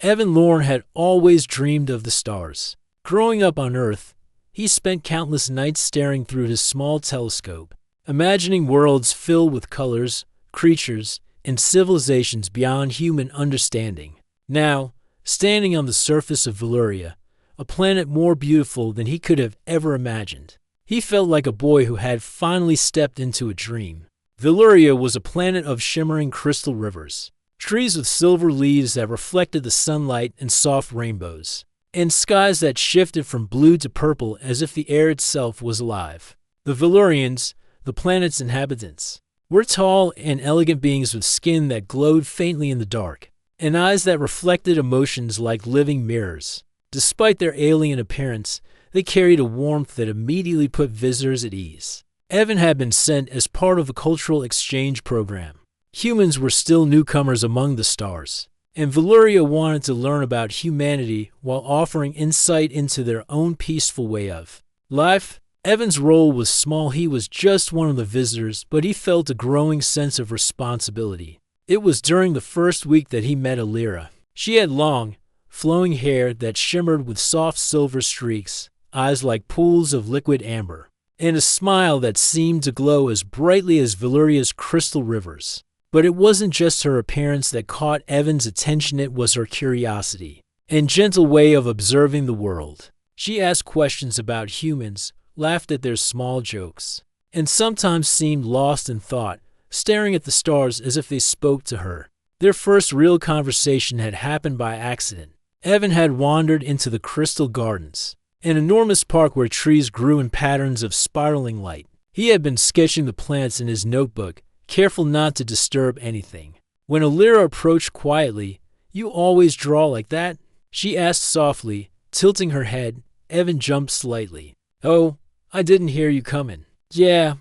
Evan Lorne had always dreamed of the stars. Growing up on Earth, he spent countless nights staring through his small telescope, imagining worlds filled with colors, creatures, and civilizations beyond human understanding. Now, standing on the surface of Valyria, a planet more beautiful than he could have ever imagined, he felt like a boy who had finally stepped into a dream. Valyria was a planet of shimmering crystal rivers, trees with silver leaves that reflected the sunlight and soft rainbows, and skies that shifted from blue to purple as if the air itself was alive. The Valyrians, the planet's inhabitants, were tall and elegant beings with skin that glowed faintly in the dark, and eyes that reflected emotions like living mirrors. Despite their alien appearance, they carried a warmth that immediately put visitors at ease. Evan had been sent as part of a cultural exchange program. Humans were still newcomers among the stars, and Valyria wanted to learn about humanity while offering insight into their own peaceful way of life. Evan's role was small. He was just one of the visitors, but he felt a growing sense of responsibility. It was during the first week that he met Alira. She had long, flowing hair that shimmered with soft silver streaks, eyes like pools of liquid amber, and a smile that seemed to glow as brightly as Valyria's crystal rivers. But it wasn't just her appearance that caught Evan's attention, it was her curiosity and gentle way of observing the world. She asked questions about humans, laughed at their small jokes, and sometimes seemed lost in thought, staring at the stars as if they spoke to her. Their first real conversation had happened by accident. Evan had wandered into the Crystal Gardens, an enormous park where trees grew in patterns of spiraling light. He had been sketching the plants in his notebook, careful not to disturb anything. When Alira approached quietly, "You always draw like that?" she asked softly, tilting her head. Evan jumped slightly. "Oh, I didn't hear you coming." "Yeah,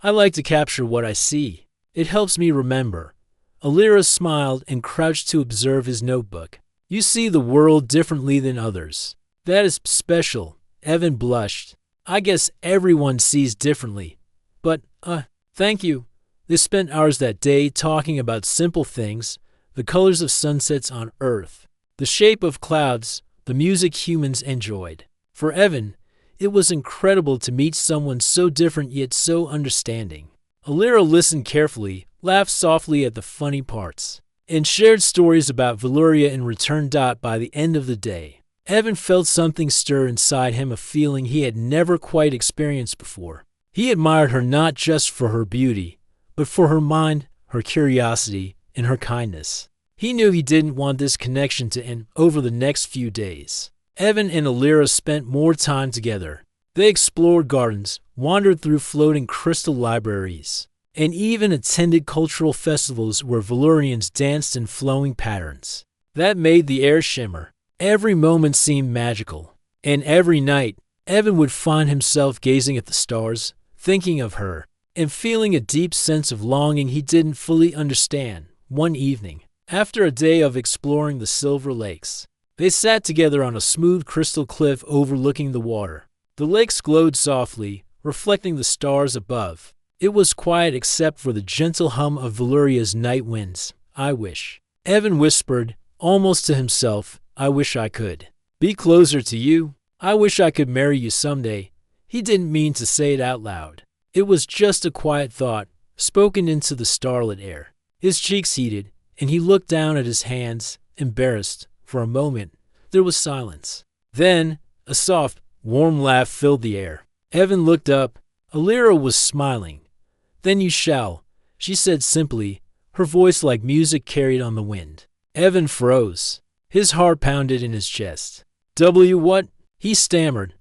I like to capture what I see. It helps me remember." Alira smiled and crouched to observe his notebook. "You see the world differently than others. That is special." Evan blushed. "I guess everyone sees differently. But, thank you." They spent hours that day talking about simple things, the colors of sunsets on Earth, the shape of clouds, the music humans enjoyed. For Evan, it was incredible to meet someone so different yet so understanding. Alira listened carefully, laughed softly at the funny parts, and shared stories about Valyria in return. By the end of the day, Evan felt something stir inside him, a feeling he had never quite experienced before. He admired her not just for her beauty, but for her mind, her curiosity, and her kindness. He knew he didn't want this connection to end. Over the next few days, Evan and Alira spent more time together. They explored gardens, wandered through floating crystal libraries, and even attended cultural festivals where Valyrians danced in flowing patterns that made the air shimmer. Every moment seemed magical, and every night, Evan would find himself gazing at the stars, thinking of her, and feeling a deep sense of longing he didn't fully understand. One evening, after a day of exploring the Silver Lakes, they sat together on a smooth crystal cliff overlooking the water. The lakes glowed softly, reflecting the stars above. It was quiet except for the gentle hum of Valyria's night winds. "I wish," Evan whispered, almost to himself, "I wish I could be closer to you. I wish I could marry you someday." He didn't mean to say it out loud. It was just a quiet thought, spoken into the starlit air. His cheeks heated, and he looked down at his hands, embarrassed. For a moment, there was silence. Then, a soft, warm laugh filled the air. Evan looked up. Alira was smiling. "Then you shall," she said simply, her voice like music carried on the wind. Evan froze. His heart pounded in his chest. What?" he stammered.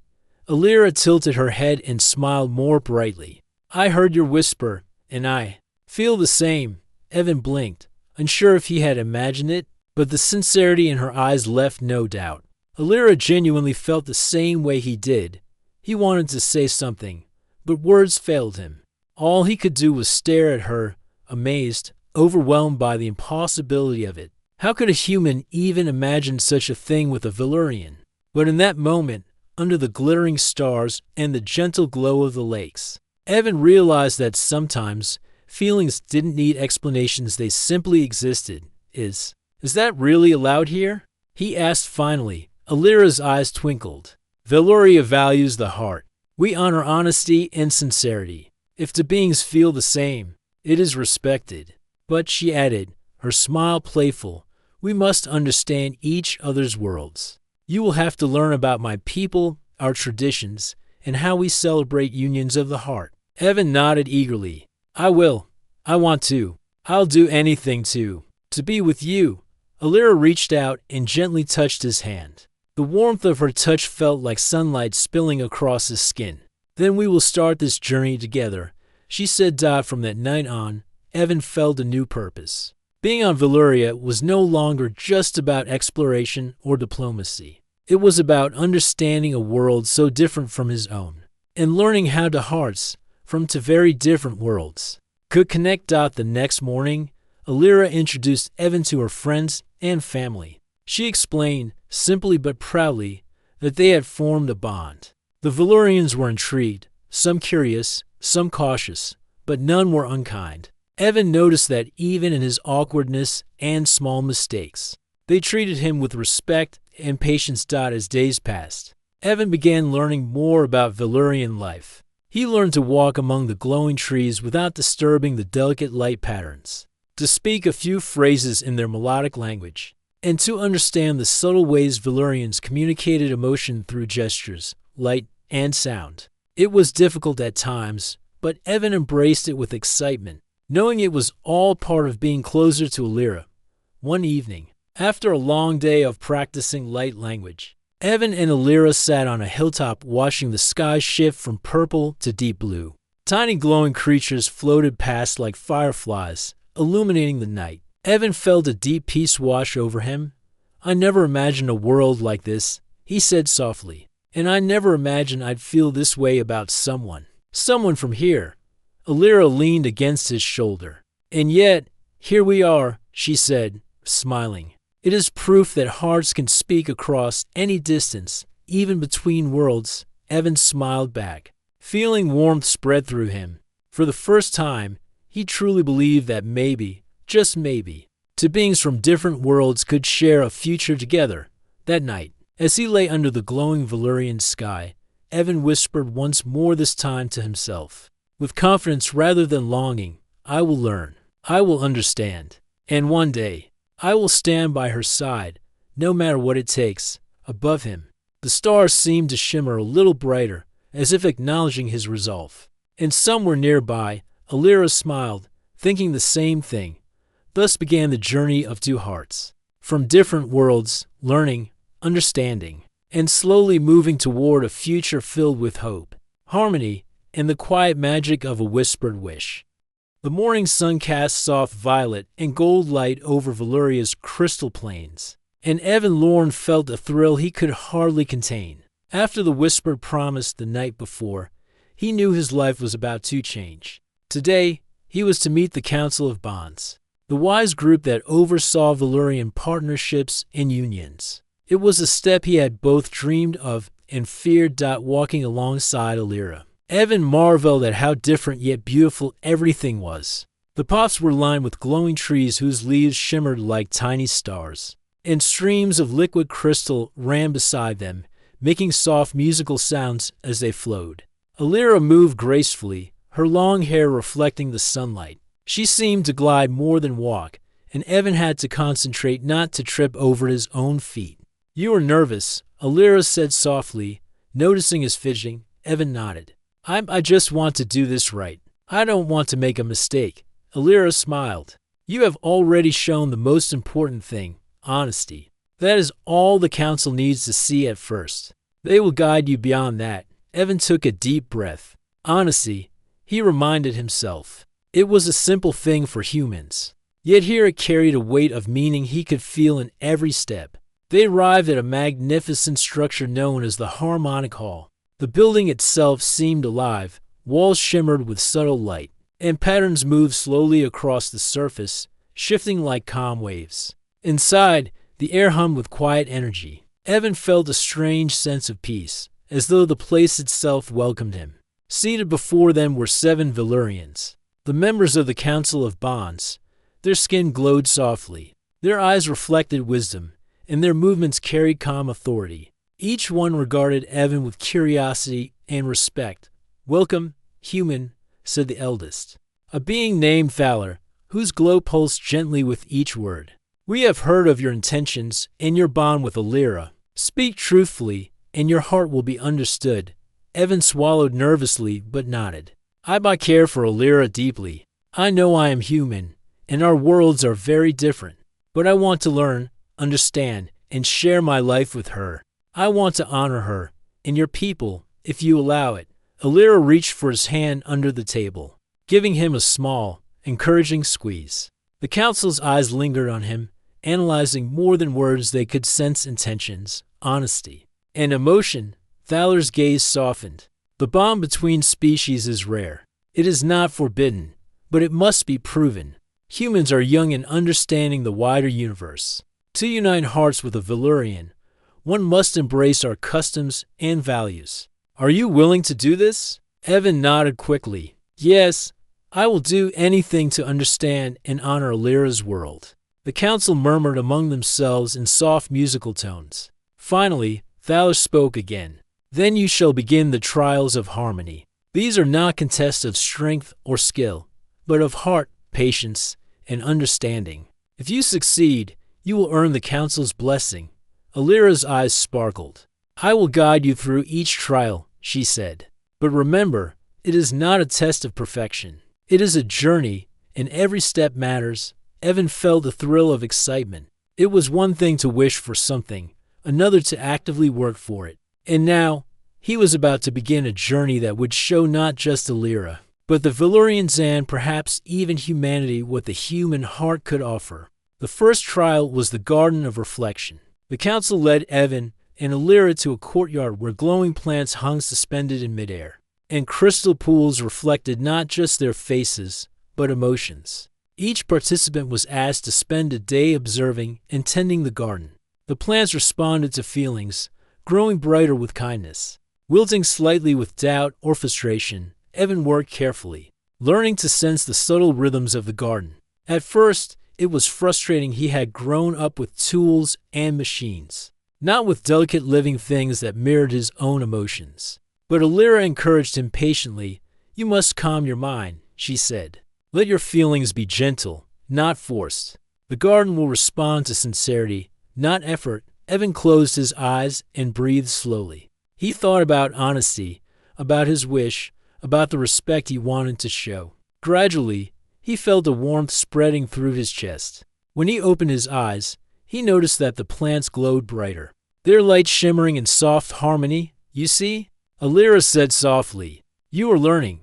Alira tilted her head and smiled more brightly. "I heard your whisper, and I feel the same." Evan blinked, unsure if he had imagined it, but the sincerity in her eyes left no doubt. Alira genuinely felt the same way he did. He wanted to say something, but words failed him. All he could do was stare at her, amazed, overwhelmed by the impossibility of it. How could a human even imagine such a thing with a Valyrian? But in that moment, under the glittering stars and the gentle glow of the lakes, Evan realized that sometimes feelings didn't need explanations, they simply existed. Is that really allowed here? he asked finally. Alira's eyes twinkled. Valyria values the heart. We honor honesty and sincerity. If the beings feel the same, it is respected. But, she added, her smile playful, we must understand each other's worlds. You will have to learn about my people, our traditions, and how we celebrate unions of the heart. Evan nodded eagerly. I will. I want to. I'll do anything to be with you. Alira reached out and gently touched his hand. The warmth of her touch felt like sunlight spilling across his skin. Then we will start this journey together, she said. From that night on, Evan felt a new purpose. Being on Valyria was no longer just about exploration or diplomacy. It was about understanding a world so different from his own, and learning how the hearts, from two very different worlds, could connect. The next morning, Alira introduced Evan to her friends and family. She explained, simply but proudly, that they had formed a bond. The Valyrians were intrigued, some curious, some cautious, but none were unkind. Evan noticed that even in his awkwardness and small mistakes, they treated him with respect and patience. As days passed, Evan began learning more about Valyrian life. He learned to walk among the glowing trees without disturbing the delicate light patterns, to speak a few phrases in their melodic language, and to understand the subtle ways Valyrians communicated emotion through gestures, light, and sound. It was difficult at times, but Evan embraced it with excitement, knowing it was all part of being closer to Alira. One evening, after a long day of practicing light language, Evan and Alira sat on a hilltop watching the sky shift from purple to deep blue. Tiny glowing creatures floated past like fireflies, illuminating the night. Evan felt a deep peace wash over him. I never imagined a world like this, he said softly. And I never imagined I'd feel this way about someone from here. Alira leaned against his shoulder. And yet, here we are, she said, smiling. It is proof that hearts can speak across any distance, even between worlds. Evan smiled back, feeling warmth spread through him. For the first time, he truly believed that maybe, just maybe, two beings from different worlds could share a future together. That night, as he lay under the glowing Valyrian sky, Evan whispered once more, this time to himself, with confidence rather than longing, I will learn, I will understand, and one day, I will stand by her side, no matter what it takes. Above him, the stars seemed to shimmer a little brighter, as if acknowledging his resolve. And somewhere nearby, Alira smiled, thinking the same thing. Thus began the journey of two hearts, from different worlds, learning, understanding, and slowly moving toward a future filled with hope, harmony, and the quiet magic of a whispered wish. The morning sun cast soft violet and gold light over Valyria's crystal plains, and Evan Lorne felt a thrill he could hardly contain. After the whispered promise the night before, he knew his life was about to change. Today, he was to meet the Council of Bonds, the wise group that oversaw Valyrian partnerships and unions. It was a step he had both dreamed of and feared. Walking alongside Alira, Evan marveled at how different yet beautiful everything was. The paths were lined with glowing trees whose leaves shimmered like tiny stars, and streams of liquid crystal ran beside them, making soft musical sounds as they flowed. Alira moved gracefully, her long hair reflecting the sunlight. She seemed to glide more than walk, and Evan had to concentrate not to trip over his own feet. You are nervous, Alira said softly. Noticing his fidgeting, Evan nodded. I just want to do this right. I don't want to make a mistake. Alira smiled. You have already shown the most important thing, honesty. That is all the council needs to see at first. They will guide you beyond that. Evan took a deep breath. Honesty, he reminded himself. It was a simple thing for humans. Yet here it carried a weight of meaning he could feel in every step. They arrived at a magnificent structure known as the Harmonic Hall. The building itself seemed alive, walls shimmered with subtle light, and patterns moved slowly across the surface, shifting like calm waves. Inside, the air hummed with quiet energy. Evan felt a strange sense of peace, as though the place itself welcomed him. Seated before them were 7 Valyrians, the members of the Council of Bonds. Their skin glowed softly, their eyes reflected wisdom, and their movements carried calm authority. Each one regarded Evan with curiosity and respect. "Welcome, human," said the eldest, a being named Valor, whose glow pulsed gently with each word. "We have heard of your intentions and your bond with Alira. Speak truthfully, and your heart will be understood." Evan swallowed nervously but nodded. "I care for Alira deeply. I know I am human, and our worlds are very different. But I want to learn, understand, and share my life with her. I want to honor her, and your people, if you allow it." Alira reached for his hand under the table, giving him a small, encouraging squeeze. The council's eyes lingered on him, analyzing more than words. They could sense intentions, honesty, and emotion. Valor's gaze softened. "The bond between species is rare. It is not forbidden, but it must be proven. Humans are young in understanding the wider universe. To unite hearts with a Valurian, one must embrace our customs and values. Are you willing to do this?" Evan nodded quickly. "Yes, I will do anything to understand and honor Alira's world." The council murmured among themselves in soft musical tones. Finally, Valor spoke again. "Then you shall begin the trials of harmony. These are not contests of strength or skill, but of heart, patience, and understanding. If you succeed, you will earn the council's blessing." Alira's eyes sparkled. "I will guide you through each trial," she said. "But remember, it is not a test of perfection. It is a journey, and every step matters." Evan felt a thrill of excitement. It was one thing to wish for something, another to actively work for it. And now, he was about to begin a journey that would show not just Alira, but the Valurians and perhaps even humanity what the human heart could offer. The first trial was the Garden of Reflection. The council led Evan and Alira to a courtyard where glowing plants hung suspended in midair, and crystal pools reflected not just their faces, but emotions. Each participant was asked to spend a day observing and tending the garden. The plants responded to feelings, growing brighter with kindness. Wilting slightly with doubt or frustration, Evan worked carefully, learning to sense the subtle rhythms of the garden. At first, it was frustrating. He had grown up with tools and machines, not with delicate living things that mirrored his own emotions. But Alira encouraged him patiently. "You must calm your mind," she said. "Let your feelings be gentle, not forced. The garden will respond to sincerity, not effort." Evan closed his eyes and breathed slowly. He thought about honesty, about his wish, about the respect he wanted to show. Gradually, he felt a warmth spreading through his chest. When he opened his eyes, he noticed that the plants glowed brighter, their light shimmering in soft harmony. "You see," Alira said softly, "you are learning."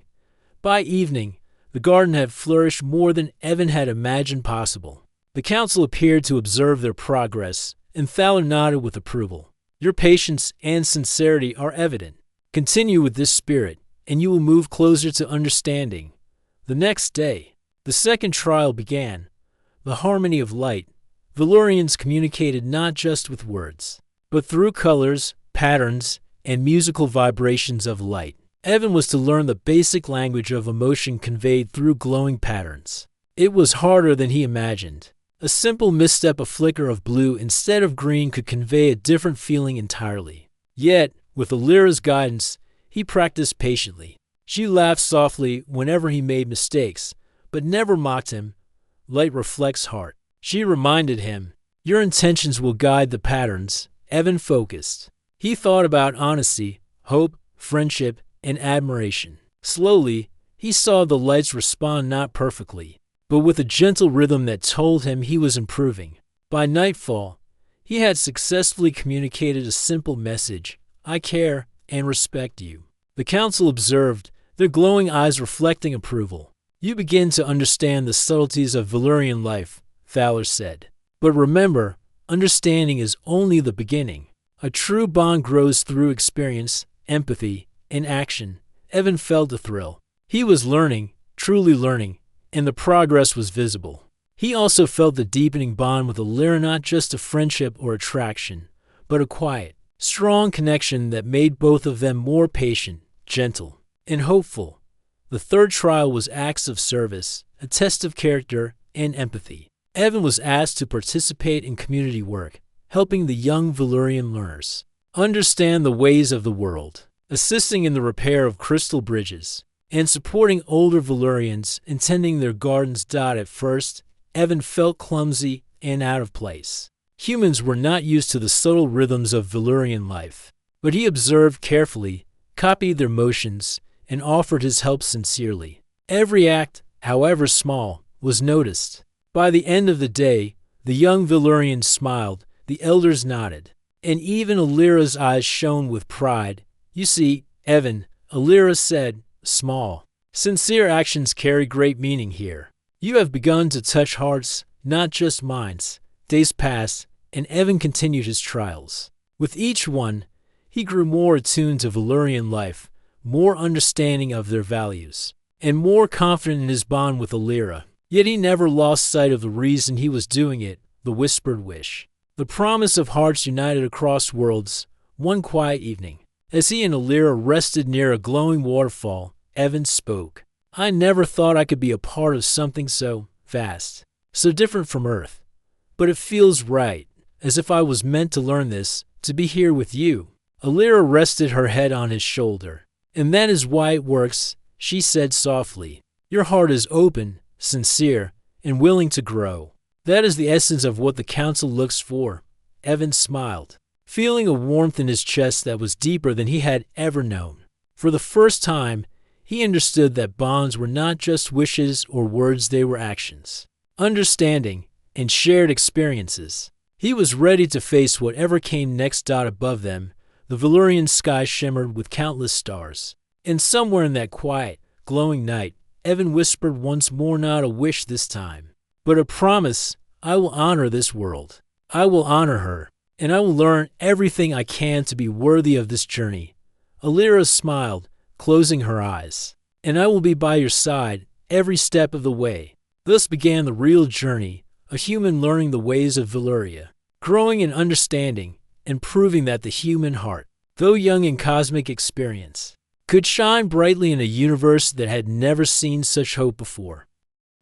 By evening, the garden had flourished more than Evan had imagined possible. The council appeared to observe their progress, and Thaler nodded with approval. "Your patience and sincerity are evident. Continue with this spirit, and you will move closer to understanding." The next day, the second trial began. The harmony of light. Valurians communicated not just with words, but through colors, patterns, and musical vibrations of light. Evan was to learn the basic language of emotion conveyed through glowing patterns. It was harder than he imagined. A simple misstep, a flicker of blue instead of green, could convey a different feeling entirely. Yet, with Alira's guidance, he practiced patiently. She laughed softly whenever he made mistakes, but never mocked him. "Light reflects heart," she reminded him. "Your intentions will guide the patterns." Evan focused. He thought about honesty, hope, friendship, and admiration. Slowly, he saw the lights respond not perfectly, but with a gentle rhythm that told him he was improving. By nightfall, he had successfully communicated a simple message: "I care and respect you." The council observed, their glowing eyes reflecting approval. "You begin to understand the subtleties of Valurian life," Thaler said. "But remember, understanding is only the beginning. A true bond grows through experience, empathy, and action." Evan felt a thrill. He was learning, truly learning, and the progress was visible. He also felt the deepening bond with Alira, not just a friendship or attraction, but a quiet, strong connection that made both of them more patient, gentle, and hopeful. The third trial was acts of service, a test of character and empathy. Evan was asked to participate in community work, helping the young Valyrian learners understand the ways of the world, assisting in the repair of crystal bridges, and supporting older Valyrians in tending their gardens. At first, Evan felt clumsy and out of place. Humans were not used to the subtle rhythms of Valyrian life, but he observed carefully, copied their motions, and offered his help sincerely. Every act, however small, was noticed. By the end of the day, the young Valyrians smiled, the elders nodded, and even Alira's eyes shone with pride. "You see, Evan," Alira said, "small, sincere actions carry great meaning here. You have begun to touch hearts, not just minds." Days passed, and Evan continued his trials. With each one, he grew more attuned to Valyrian life, more understanding of their values, and more confident in his bond with Alira. Yet he never lost sight of the reason he was doing it, the whispered wish, the promise of hearts united across worlds. One quiet evening, as he and Alira rested near a glowing waterfall, Evan spoke. "I never thought I could be a part of something so vast, so different from Earth. But it feels right, as if I was meant to learn this, to be here with you." Alira rested her head on his shoulder. "And that is why it works," she said softly. "Your heart is open, sincere, and willing to grow. That is the essence of what the Council looks for." Evan smiled, feeling a warmth in his chest that was deeper than he had ever known. For the first time, he understood that bonds were not just wishes or words, they were actions, understanding, and shared experiences. He was ready to face whatever came next. Above them, the Valyrian sky shimmered with countless stars. And somewhere in that quiet, glowing night, Evan whispered once more, not a wish this time, but a promise. "I will honor this world. I will honor her, and I will learn everything I can to be worthy of this journey." Alira smiled, closing her eyes. "And I will be by your side every step of the way." Thus began the real journey, a human learning the ways of Valyria, growing in understanding, and proving that the human heart, though young in cosmic experience, could shine brightly in a universe that had never seen such hope before.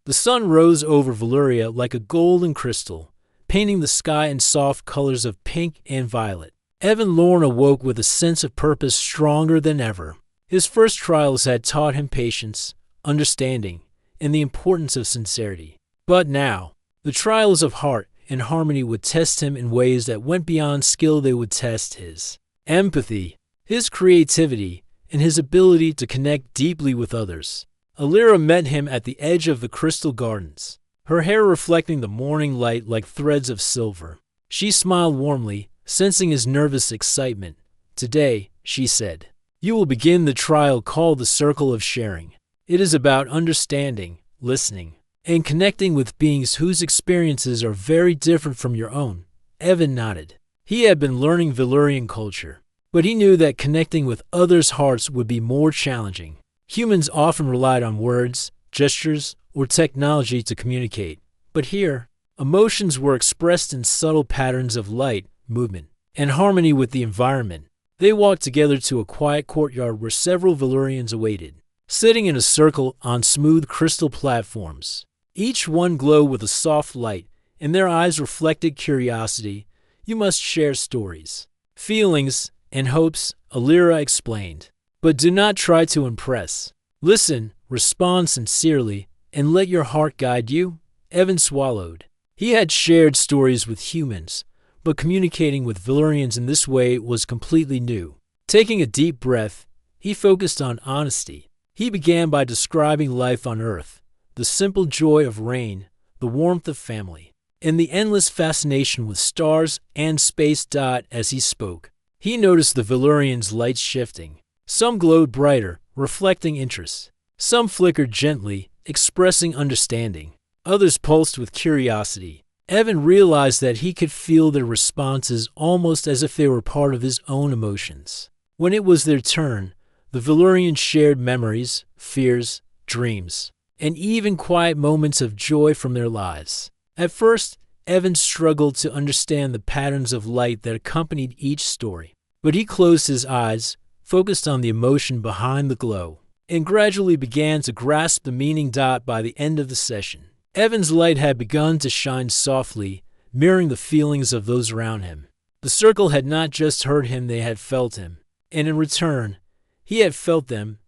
The sun rose over Valyria like a golden crystal, painting the sky in soft colors of pink and violet. Evan Lorne awoke with a sense of purpose stronger than ever. His first trials had taught him patience, understanding, and the importance of sincerity. But now, the trials of heart and harmony would test him in ways that went beyond skill. They would test his empathy, his creativity, and his ability to connect deeply with others. Alira met him at the edge of the crystal gardens, her hair reflecting the morning light like threads of silver. She smiled warmly, sensing his nervous excitement. "Today," she said, "you will begin the trial called the Circle of Sharing. It is about understanding, listening, and connecting with beings whose experiences are very different from your own." Evan nodded. He had been learning Valyrian culture, but he knew that connecting with others' hearts would be more challenging. Humans often relied on words, gestures, or technology to communicate, but here, emotions were expressed in subtle patterns of light, movement, and harmony with the environment. They walked together to a quiet courtyard where several Valyrians awaited, sitting in a circle on smooth crystal platforms. Each one glowed with a soft light, and their eyes reflected curiosity. "You must share stories, feelings, and hopes," Alira explained. "But do not try to impress. Listen, respond sincerely, and let your heart guide you." Evan swallowed. He had shared stories with humans, but communicating with Valyrians in this way was completely new. Taking a deep breath, he focused on honesty. He began by describing life on Earth, the simple joy of rain, the warmth of family, and the endless fascination with stars and space. As he spoke, he noticed the Valyrians' lights shifting. Some glowed brighter, reflecting interest. Some flickered gently, expressing understanding. Others pulsed with curiosity. Evan realized that he could feel their responses almost as if they were part of his own emotions. When it was their turn, the Valyrians shared memories, fears, dreams, and even quiet moments of joy from their lives. At first, Evan struggled to understand the patterns of light that accompanied each story, but he closed his eyes, focused on the emotion behind the glow, and gradually began to grasp the meaning. By the end of the session, Evan's light had begun to shine softly, mirroring the feelings of those around him. The circle had not just heard him, they had felt him. And in return, he had felt them.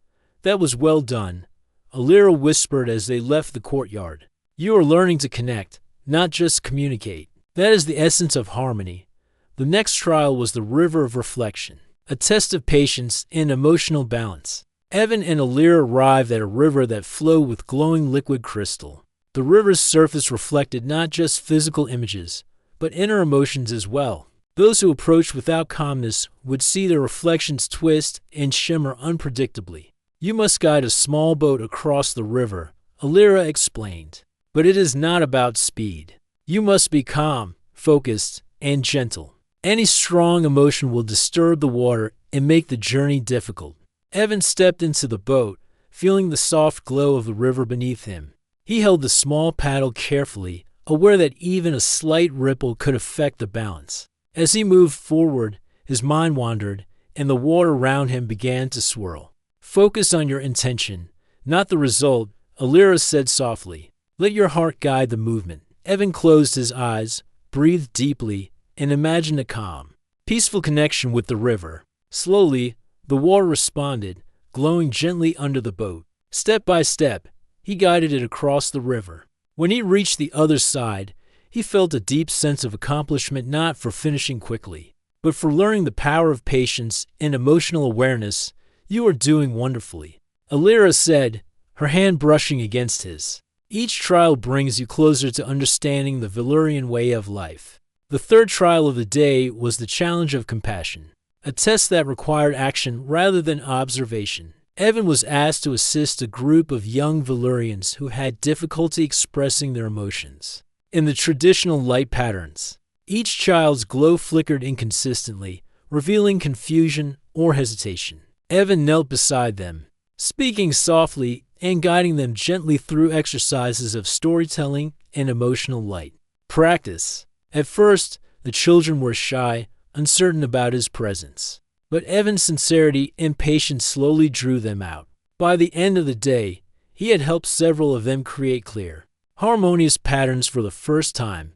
That was well done, Alira whispered as they left the courtyard. You are learning to connect, not just communicate. That is the essence of harmony. The next trial was the River of Reflection, a test of patience and emotional balance. Evan and Alira arrived at a river that flowed with glowing liquid crystal. The river's surface reflected not just physical images, but inner emotions as well. Those who approached without calmness would see their reflections twist and shimmer unpredictably. You must guide a small boat across the river, Alira explained. But it is not about speed. You must be calm, focused, and gentle. Any strong emotion will disturb the water and make the journey difficult. Evan stepped into the boat, feeling the soft glow of the river beneath him. He held the small paddle carefully, aware that even a slight ripple could affect the balance. As he moved forward, his mind wandered, and the water around him began to swirl. Focus on your intention, not the result, Alira said softly. Let your heart guide the movement. Evan closed his eyes, breathed deeply, and imagined a calm, peaceful connection with the river. Slowly, the water responded, glowing gently under the boat. Step by step, he guided it across the river. When he reached the other side, he felt a deep sense of accomplishment, not for finishing quickly, but for learning the power of patience and emotional awareness. You are doing wonderfully, Alira said, her hand brushing against his. Each trial brings you closer to understanding the Valyrian way of life. The third trial of the day was the challenge of compassion, a test that required action rather than observation. Evan was asked to assist a group of young Valyrians who had difficulty expressing their emotions in the traditional light patterns. Each child's glow flickered inconsistently, revealing confusion or hesitation. Evan knelt beside them, speaking softly and guiding them gently through exercises of storytelling and emotional light. Practice. At first, the children were shy, uncertain about his presence. But Evan's sincerity and patience slowly drew them out. By the end of the day, he had helped several of them create clear, harmonious patterns for the first time.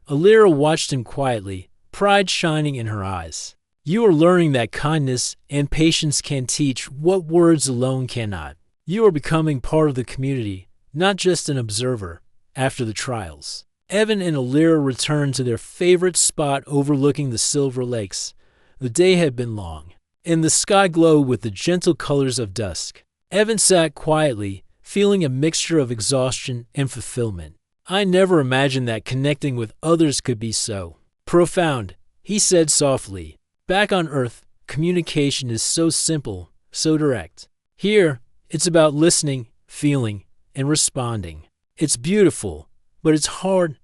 Alira watched him quietly, pride shining in her eyes. You are learning that kindness and patience can teach what words alone cannot. You are becoming part of the community, not just an observer. After the trials, Evan and Alira returned to their favorite spot overlooking the Silver Lakes. The day had been long, and the sky glowed with the gentle colors of dusk. Evan sat quietly, feeling a mixture of exhaustion and fulfillment. I never imagined that connecting with others could be so profound, he said softly. Back on Earth, communication is so simple, so direct. Here, it's about listening, feeling, and responding. It's beautiful, but it's hard.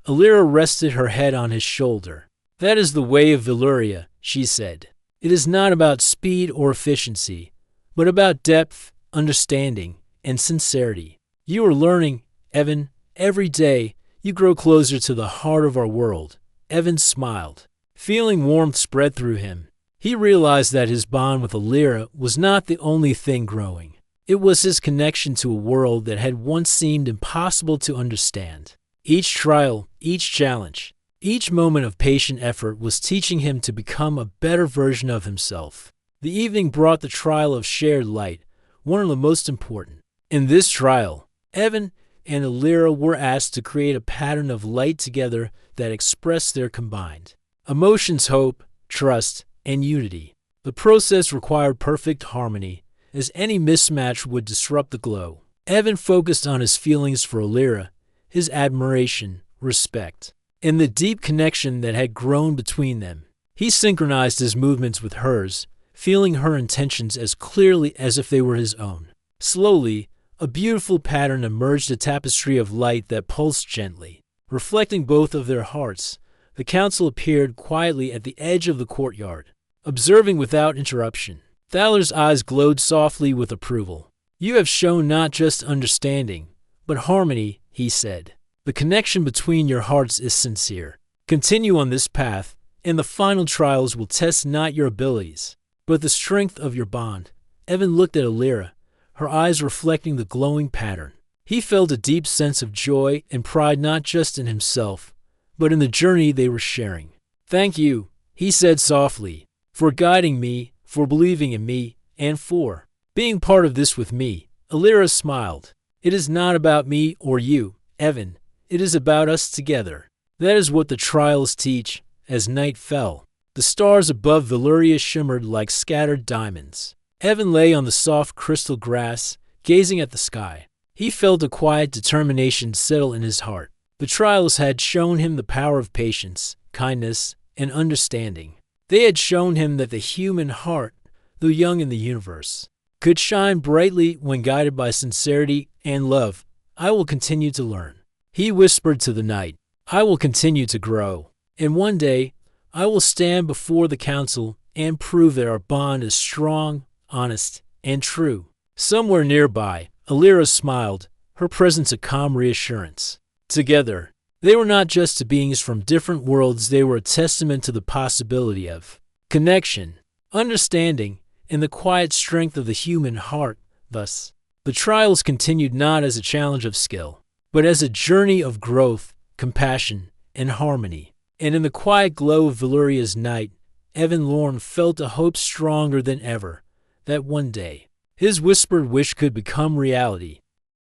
Alira rested her head on his shoulder. That is the way of Valyria, she said. It is not about speed or efficiency, but about depth, understanding, and sincerity. You are learning, Evan. Every day, you grow closer to the heart of our world. Evan smiled. Feeling warmth spread through him. He realized that his bond with Alira was not the only thing growing. It was his connection to a world that had once seemed impossible to understand. Each trial, each challenge, each moment of patient effort was teaching him to become a better version of himself. The evening brought the trial of shared light, one of the most important. In this trial, Evan and Alira were asked to create a pattern of light together that expressed their combined emotions, hope, trust, and unity. The process required perfect harmony, as any mismatch would disrupt the glow. Evan focused on his feelings for Alira, his admiration, respect, and the deep connection that had grown between them. He synchronized his movements with hers, feeling her intentions as clearly as if they were his own. Slowly, a beautiful pattern emerged, a tapestry of light that pulsed gently. Reflecting both of their hearts, the council appeared quietly at the edge of the courtyard, observing without interruption. Thaler's eyes glowed softly with approval. You have shown not just understanding, but harmony, he said. The connection between your hearts is sincere. Continue on this path, and the final trials will test not your abilities, but the strength of your bond. Evan looked at Alira, her eyes reflecting the glowing pattern. He felt a deep sense of joy and pride, not just in himself, but in the journey they were sharing. "Thank you," he said softly, "for guiding me, for believing in me, and for being part of this with me." Alira smiled. "It is not about me or you, Evan. It is about us together." That is what the trials teach. As night fell, the stars above Valyria shimmered like scattered diamonds. Evan lay on the soft crystal grass, gazing at the sky. He felt a quiet determination settle in his heart. The trials had shown him the power of patience, kindness, and understanding. They had shown him that the human heart, though young in the universe, could shine brightly when guided by sincerity and love. "I will continue to learn," he whispered to the night. "I will continue to grow. And one day, I will stand before the council and prove that our bond is strong, honest, and true." Somewhere nearby, Alira smiled, her presence a calm reassurance. Together, they were not just beings from different worlds, they were a testament to the possibility of connection, understanding, and the quiet strength of the human heart. Thus, the trials continued not as a challenge of skill, but as a journey of growth, compassion, and harmony. And in the quiet glow of Valyria's night, Evan Lorne felt a hope stronger than ever, that one day, his whispered wish could become reality.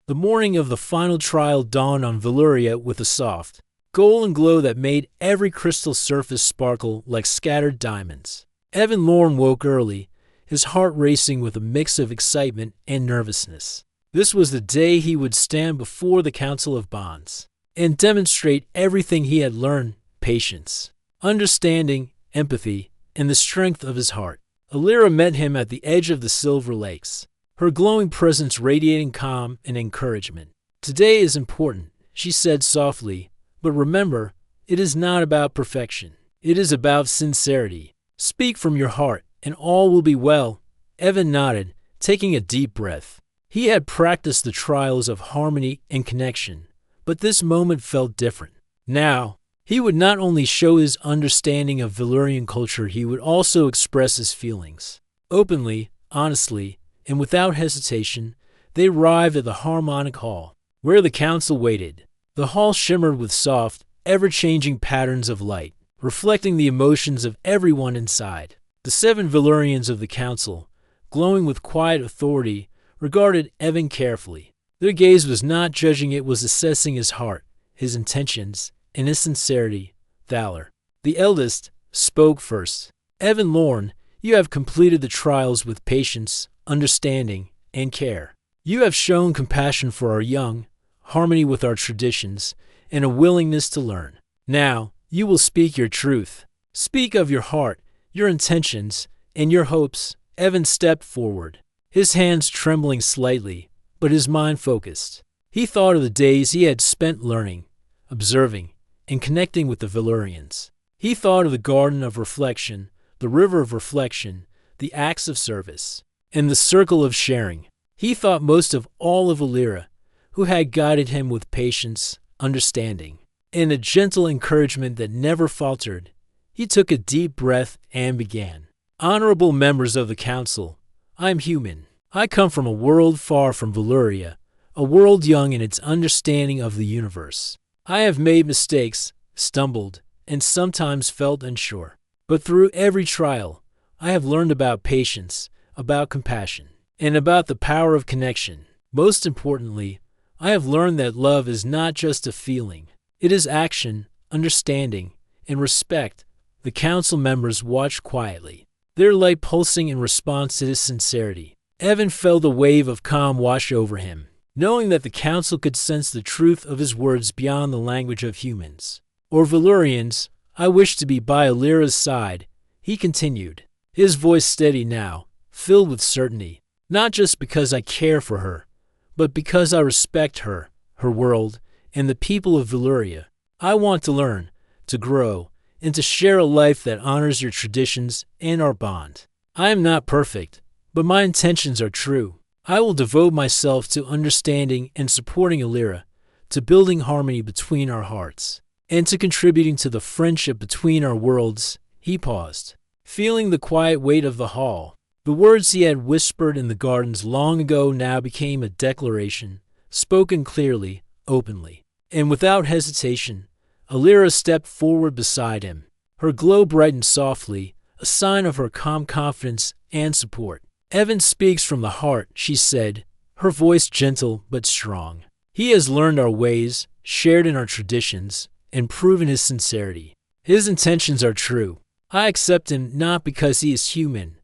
The morning of the final trial dawned on Valyria with a soft, golden glow that made every crystal surface sparkle like scattered diamonds. Evan Lorne woke early, his heart racing with a mix of excitement and nervousness. This was the day he would stand before the Council of Bonds and demonstrate everything he had learned: patience, understanding, empathy, and the strength of his heart. Alira met him at the edge of the Silver Lakes, her glowing presence radiating calm and encouragement. "Today is important," she said softly, "but remember, it is not about perfection. It is about sincerity. Speak from your heart, and all will be well." Evan nodded, taking a deep breath. He had practiced the trials of harmony and connection, but this moment felt different. Now, he would not only show his understanding of Valyrian culture, he would also express his feelings. Openly, honestly, and without hesitation, they arrived at the Harmonic Hall, where the council waited. The hall shimmered with soft, ever-changing patterns of light, reflecting the emotions of everyone inside. The 7 Valyrians of the council, glowing with quiet authority, regarded Evan carefully. Their gaze was not judging, it was assessing his heart, his intentions, and his sincerity, valor. The eldest spoke first. "Evan Lorne, you have completed the trials with patience, understanding, and care. You have shown compassion for our young, harmony with our traditions, and a willingness to learn. Now, you will speak your truth. Speak of your heart, your intentions, and your hopes." Evan stepped forward, his hands trembling slightly, but his mind focused. He thought of the days he had spent learning, observing, and connecting with the Valyrians. He thought of the garden of reflection, the river of reflection, the acts of service, and the circle of sharing. He thought most of all of Alira, who had guided him with patience, understanding, and a gentle encouragement that never faltered. He took a deep breath and began. "Honorable members of the council, I am human. I come from a world far from Valyria, a world young in its understanding of the universe. I have made mistakes, stumbled, and sometimes felt unsure. But through every trial, I have learned about patience, about compassion, and about the power of connection. Most importantly, I have learned that love is not just a feeling. It is action, understanding, and respect." The council members watched quietly, their light pulsing in response to his sincerity. Evan felt a wave of calm wash over him, knowing that the council could sense the truth of his words beyond the language of humans or Valyrians. "I wish to be by Alira's side," he continued, his voice steady now, filled with certainty. "Not just because I care for her, but because I respect her, her world, and the people of Valyria. I want to learn, to grow, and to share a life that honors your traditions and our bond. I am not perfect, but my intentions are true. I will devote myself to understanding and supporting Alira, to building harmony between our hearts, and to contributing to the friendship between our worlds." He paused, feeling the quiet weight of the hall. The words he had whispered in the gardens long ago now became a declaration, spoken clearly, openly, and without hesitation. Alira stepped forward beside him. Her glow brightened softly, a sign of her calm confidence and support. Evan speaks from the heart, she said, her voice gentle but strong. He has learned our ways, shared in our traditions, and proven his sincerity. His intentions are true. I accept him not because he is human,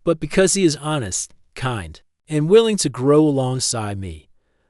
but because he is honest, kind, and willing to grow alongside me.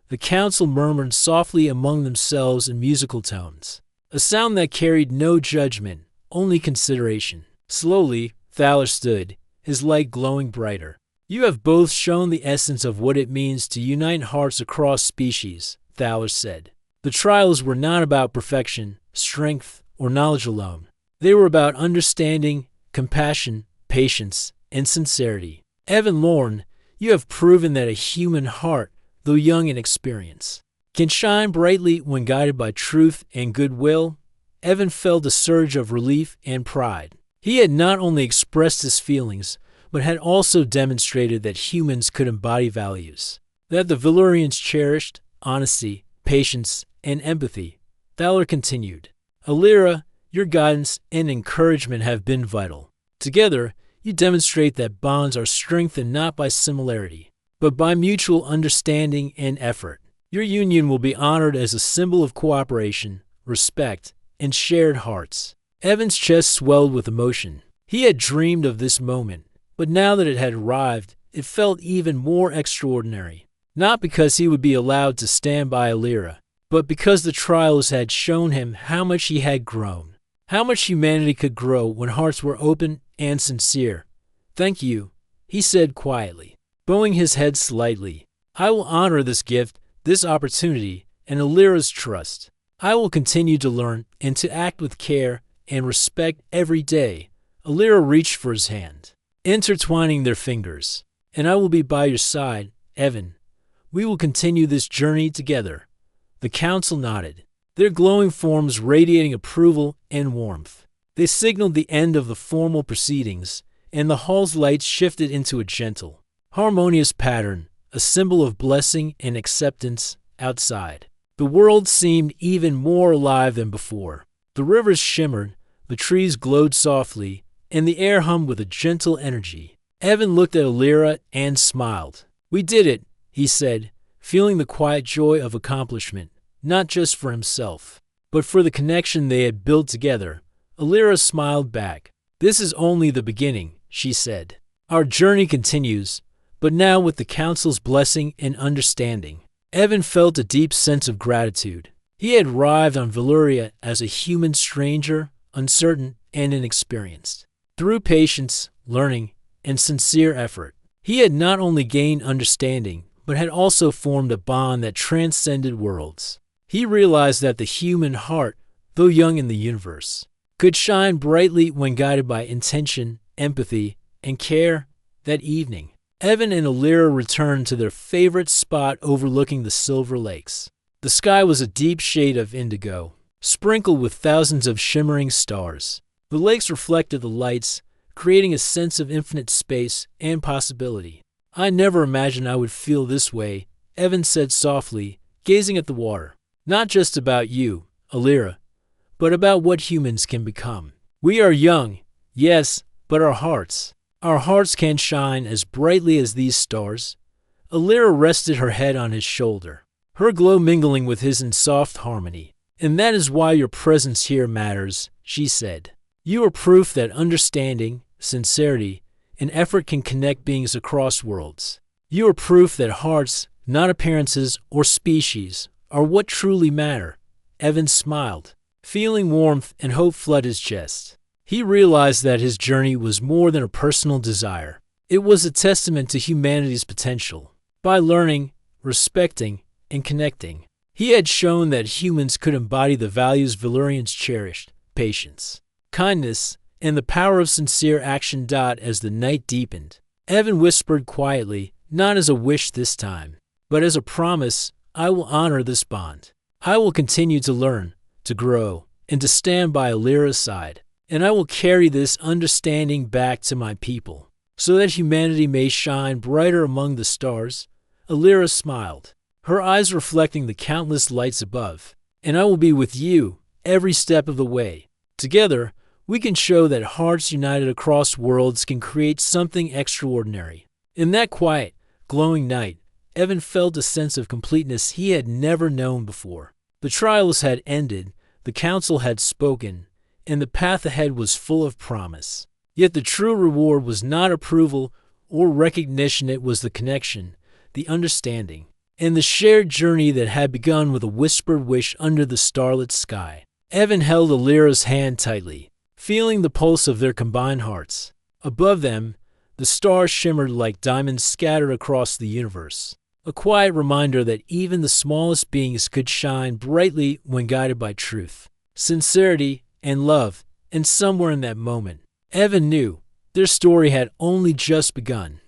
The council murmured softly among themselves in musical tones, a sound that carried no judgment, only consideration. Slowly, Thaler stood, his light glowing brighter. You have both shown the essence of what it means to unite hearts across species, Thaler said. The trials were not about perfection, strength, or knowledge alone. They were about understanding, compassion, patience, and sincerity. Evan Lorne, you have proven that a human heart, though young in experience, can shine brightly when guided by truth and goodwill. Evan felt a surge of relief and pride. He had not only expressed his feelings, but had also demonstrated that humans could embody values that the Valyrians cherished: honesty, patience, and empathy. Thaler continued, Alira, your guidance and encouragement have been vital. Together, you demonstrate that bonds are strengthened not by similarity, but by mutual understanding and effort. Your union will be honored as a symbol of cooperation, respect, and shared hearts. Evan's chest swelled with emotion. He had dreamed of this moment, but now that it had arrived, it felt even more extraordinary. Not because he would be allowed to stand by Alira, but because the trials had shown him how much he had grown, how much humanity could grow when hearts were open and sincere. Thank you, he said quietly, bowing his head slightly. I will honor this gift, this opportunity, and Alira's trust. I will continue to learn and to act with care and respect every day. Alira reached for his hand, intertwining their fingers. And I will be by your side, Evan. We will continue this journey together. The council nodded, their glowing forms radiating approval and warmth. They signaled the end of the formal proceedings, and the hall's lights shifted into a gentle, harmonious pattern, a symbol of blessing and acceptance outside. The world seemed even more alive than before. The rivers shimmered, the trees glowed softly, and the air hummed with a gentle energy. Evan looked at Alira and smiled. We did it, he said, feeling the quiet joy of accomplishment, not just for himself, but for the connection they had built together. Alira smiled back. This is only the beginning, she said. Our journey continues, but now with the council's blessing and understanding. Evan felt a deep sense of gratitude. He had arrived on Valyria as a human stranger, uncertain and inexperienced. Through patience, learning, and sincere effort, he had not only gained understanding, but had also formed a bond that transcended worlds. He realized that the human heart, though young in the universe, could shine brightly when guided by intention, empathy, and care. That evening, Evan and Alira returned to their favorite spot overlooking the Silver Lakes. The sky was a deep shade of indigo, sprinkled with thousands of shimmering stars. The lakes reflected the lights, creating a sense of infinite space and possibility. I never imagined I would feel this way, Evan said softly, gazing at the water. Not just about you, Alira, but about what humans can become. We are young, yes, but our hearts can shine as brightly as these stars. Alira rested her head on his shoulder, her glow mingling with his in soft harmony. And that is why your presence here matters, she said. You are proof that understanding, sincerity, and effort can connect beings across worlds. You are proof that hearts, not appearances or species, are what truly matter. Evan smiled, feeling warmth and hope flood his chest. He realized that his journey was more than a personal desire. It was a testament to humanity's potential. By learning, respecting, and connecting, he had shown that humans could embody the values Valyrians cherished: patience, kindness, and the power of sincere action. As the night deepened, Evan whispered quietly, not as a wish this time, but as a promise, I will honor this bond. I will continue to learn, to grow, and to stand by Alira's side. And I will carry this understanding back to my people, so that humanity may shine brighter among the stars. Alira smiled, her eyes reflecting the countless lights above. And I will be with you, every step of the way. Together, we can show that hearts united across worlds can create something extraordinary. In that quiet, glowing night, Evan felt a sense of completeness he had never known before. The trials had ended, the council had spoken, and the path ahead was full of promise. Yet the true reward was not approval or recognition, it was the connection, the understanding, and the shared journey that had begun with a whispered wish under the starlit sky. Evan held Alira's hand tightly, feeling the pulse of their combined hearts. Above them, the stars shimmered like diamonds scattered across the universe, a quiet reminder that even the smallest beings could shine brightly when guided by truth, sincerity, and love. And somewhere in that moment, Evan knew their story had only just begun.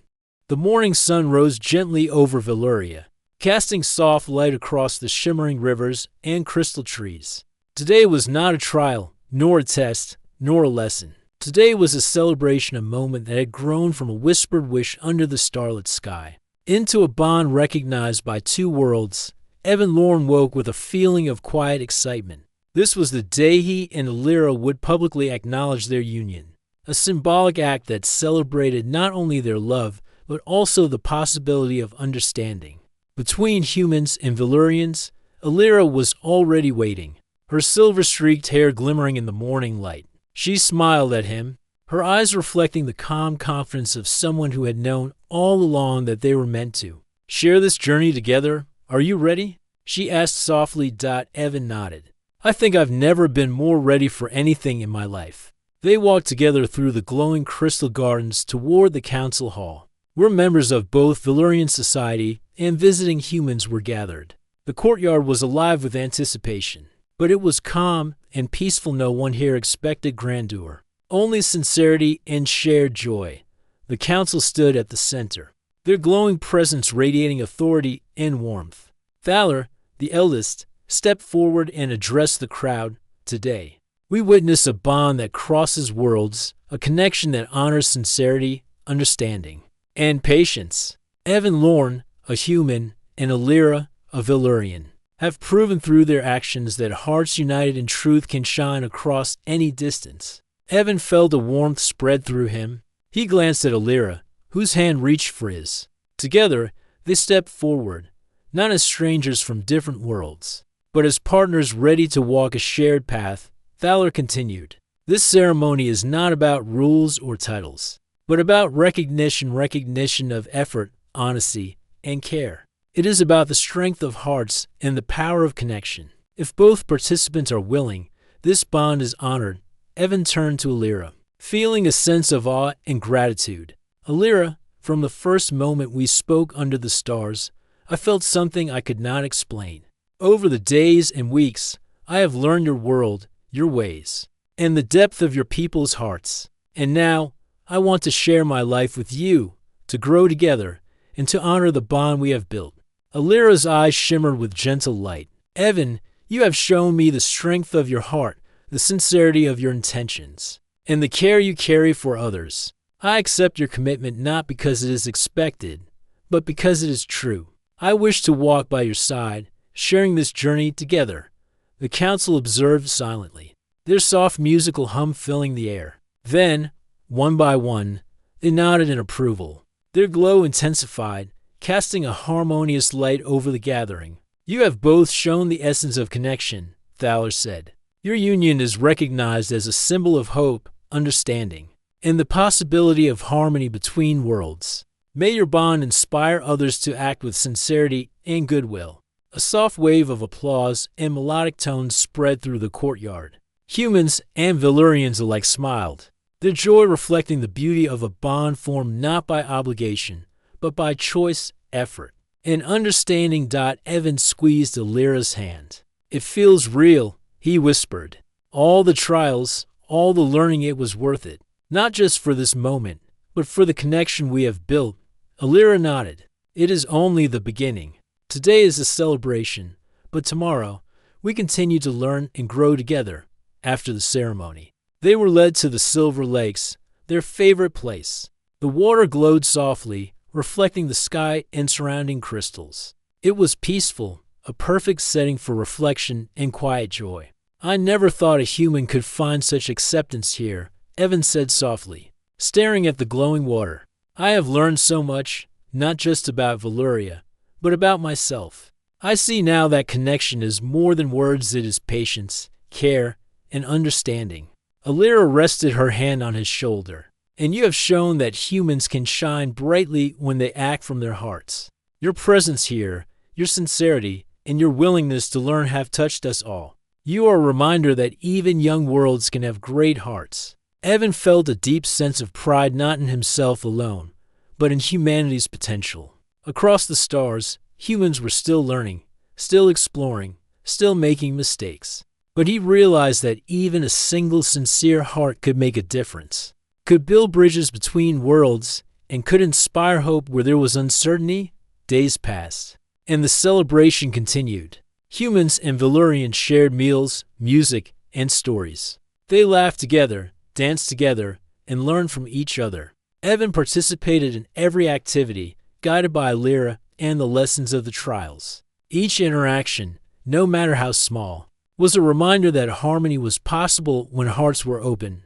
The morning sun rose gently over Valyria, casting soft light across the shimmering rivers and crystal trees. Today was not a trial, nor a test, nor a lesson. Today was a celebration, a moment that had grown from a whispered wish under the starlit sky into a bond recognized by two worlds. Evan Lorne woke with a feeling of quiet excitement. This was the day he and Alira would publicly acknowledge their union, a symbolic act that celebrated not only their love, but also the possibility of understanding. Between humans and Valyrians, Alira was already waiting, her silver-streaked hair glimmering in the morning light. She smiled at him, her eyes reflecting the calm confidence of someone who had known all along that they were meant to share this journey together. Are you ready? She asked softly. Evan nodded. I think I've never been more ready for anything in my life. They walked together through the glowing crystal gardens toward the council hall, where members of both Valyrian society and visiting humans were gathered. The courtyard was alive with anticipation, but it was calm and peaceful. No one here expected grandeur, only sincerity and shared joy. The council stood at the center, their glowing presence radiating authority and warmth. Thaler, the eldest, stepped forward and addressed the crowd. Today, we witness a bond that crosses worlds, a connection that honors sincerity, understanding, and patience. Evan Lorne, a human, and Alira, a Valyrian, have proven through their actions that hearts united in truth can shine across any distance. Evan felt a warmth spread through him. He glanced at Alira, whose hand reached for his. Together, they stepped forward, not as strangers from different worlds, but as partners ready to walk a shared path. Thaler continued, this ceremony is not about rules or titles, but about recognition of effort, honesty, and care. It is about the strength of hearts and the power of connection. If both participants are willing, this bond is honored. Evan turned to Alira, feeling a sense of awe and gratitude. Alira, from the first moment we spoke under the stars, I felt something I could not explain. Over the days and weeks, I have learned your world, your ways, and the depth of your people's hearts. And now, I want to share my life with you, to grow together, and to honor the bond we have built. Alira's eyes shimmered with gentle light. Evan, you have shown me the strength of your heart, the sincerity of your intentions, and the care you carry for others. I accept your commitment not because it is expected, but because it is true. I wish to walk by your side, sharing this journey together. The council observed silently, their soft musical hum filling the air. Then, one by one, they nodded in approval. Their glow intensified, casting a harmonious light over the gathering. You have both shown the essence of connection, Thaler said. Your union is recognized as a symbol of hope, understanding, and the possibility of harmony between worlds. May your bond inspire others to act with sincerity and goodwill. A soft wave of applause and melodic tones spread through the courtyard. Humans and Valyrians alike smiled, their joy reflecting the beauty of a bond formed not by obligation, but by choice, effort, and understanding. Evan squeezed Alira's hand. It feels real, he whispered. All the trials, all the learning, it was worth it. Not just for this moment, but for the connection we have built. Alira nodded. It is only the beginning. Today is a celebration, but tomorrow we continue to learn and grow together. After the ceremony, they were led to the Silver Lakes, their favorite place. The water glowed softly, reflecting the sky and surrounding crystals. It was peaceful, a perfect setting for reflection and quiet joy. I never thought a human could find such acceptance here, Evan said softly, staring at the glowing water. I have learned so much, not just about Valyria, but about myself. I see now that connection is more than words, it is patience, care, and understanding. Alira rested her hand on his shoulder. And you have shown that humans can shine brightly when they act from their hearts. Your presence here, your sincerity, and your willingness to learn have touched us all. You are a reminder that even young worlds can have great hearts. Evan felt a deep sense of pride not in himself alone, but in humanity's potential. Across the stars, humans were still learning, still exploring, still making mistakes. But he realized that even a single sincere heart could make a difference, could build bridges between worlds, and could inspire hope where there was uncertainty. Days passed, and the celebration continued. Humans and Valyrians shared meals, music, and stories. They laughed together, danced together, and learned from each other. Evan participated in every activity, guided by Alira and the lessons of the trials. Each interaction, no matter how small, was a reminder that harmony was possible when hearts were open.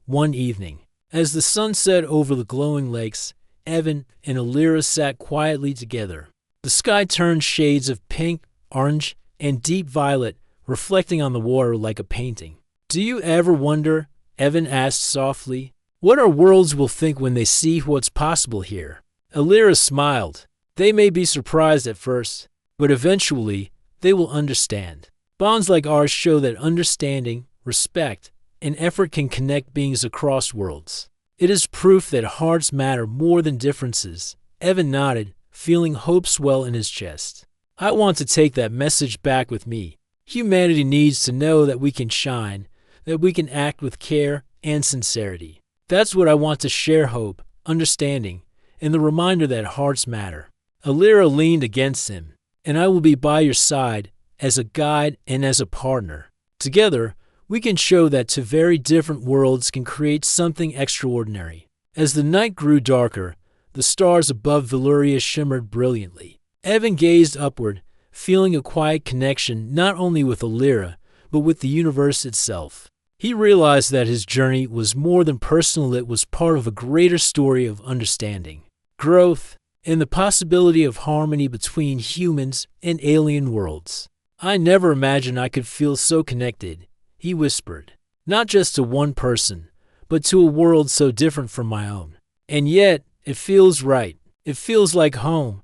One evening, as the sun set over the glowing lakes, Evan and Alira sat quietly together. The sky turned shades of pink, orange, and deep violet, reflecting on the water like a painting. Do you ever wonder, Evan asked softly, what our worlds will think when they see what's possible here? Alira smiled. They may be surprised at first, but eventually they will understand. Bonds like ours show that understanding, respect, and effort can connect beings across worlds. It is proof that hearts matter more than differences. Evan nodded, feeling hope swell in his chest. I want to take that message back with me. Humanity needs to know that we can shine, that we can act with care and sincerity. That's what I want to share: hope, understanding, and the reminder that hearts matter. Alira leaned against him. And I will be by your side as a guide and as a partner. Together, we can show that two very different worlds can create something extraordinary. As the night grew darker, the stars above Valyria shimmered brilliantly. Evan gazed upward, feeling a quiet connection not only with Alira, but with the universe itself. He realized that his journey was more than personal, it was part of a greater story of understanding, growth, and the possibility of harmony between humans and alien worlds. I never imagined I could feel so connected, he whispered, not just to one person, but to a world so different from my own. And yet, it feels right. It feels like home.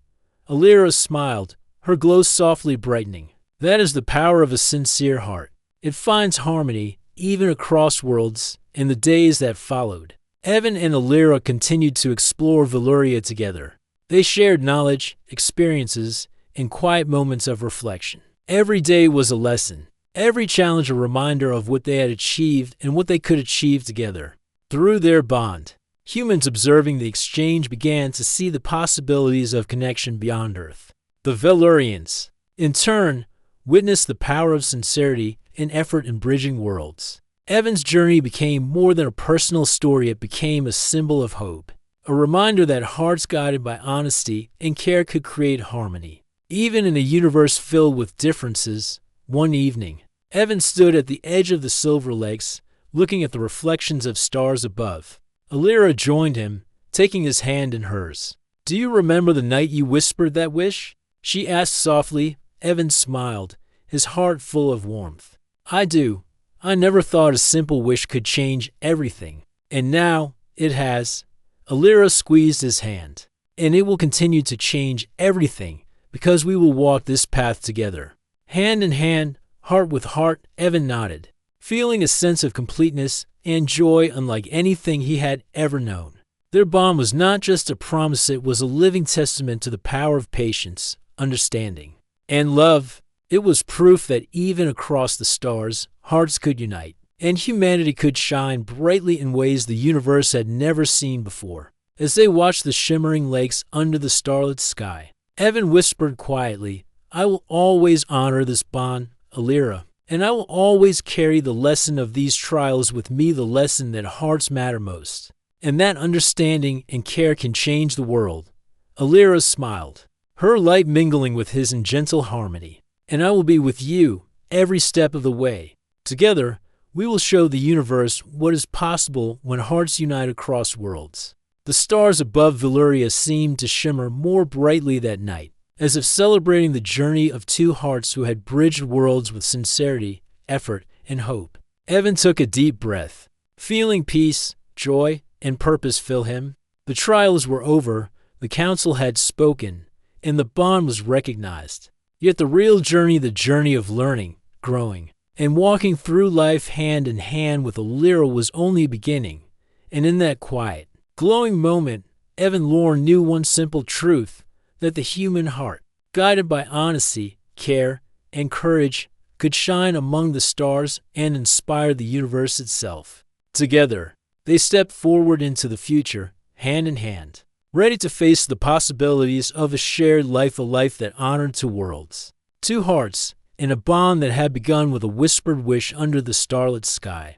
Alira smiled, her glow softly brightening. That is the power of a sincere heart. It finds harmony, even across worlds. In the days that followed, Evan and Alira continued to explore Valyria together. They shared knowledge, experiences, and quiet moments of reflection. Every day was a lesson, every challenge a reminder of what they had achieved and what they could achieve together. Through their bond, humans observing the exchange began to see the possibilities of connection beyond Earth. The Valyrians, in turn, witnessed the power of sincerity and effort in bridging worlds. Evan's journey became more than a personal story, it became a symbol of hope. A reminder that hearts guided by honesty and care could create harmony. Even in a universe filled with differences, one evening, Evan stood at the edge of the Silver Lakes, looking at the reflections of stars above. Alira joined him, taking his hand in hers. Do you remember the night you whispered that wish? She asked softly. Evan smiled, his heart full of warmth. I do. I never thought a simple wish could change everything. And now, it has. Alira squeezed his hand. And it will continue to change everything, because we will walk this path together. Hand in hand, heart with heart, Evan nodded, feeling a sense of completeness and joy unlike anything he had ever known. Their bond was not just a promise, it was a living testament to the power of patience, understanding, and love. It was proof that even across the stars, hearts could unite, and humanity could shine brightly in ways the universe had never seen before. As they watched the shimmering lakes under the starlit sky, Evan whispered quietly, I will always honor this bond, Alira, and I will always carry the lesson of these trials with me, the lesson that hearts matter most, and that understanding and care can change the world. Alira smiled, her light mingling with his in gentle harmony. And I will be with you every step of the way. Together, we will show the universe what is possible when hearts unite across worlds. The stars above Valyria seemed to shimmer more brightly that night, as if celebrating the journey of two hearts who had bridged worlds with sincerity, effort, and hope. Evan took a deep breath, feeling peace, joy, and purpose fill him. The trials were over, the council had spoken, and the bond was recognized. Yet the real journey, the journey of learning, growing, and walking through life hand in hand with Valyria was only beginning. And in that quiet, glowing moment, Evan Lorne knew one simple truth, that the human heart, guided by honesty, care, and courage, could shine among the stars and inspire the universe itself. Together, they stepped forward into the future, hand in hand, ready to face the possibilities of a shared life, a life that honored two worlds, two hearts, in a bond that had begun with a whispered wish under the starlit sky.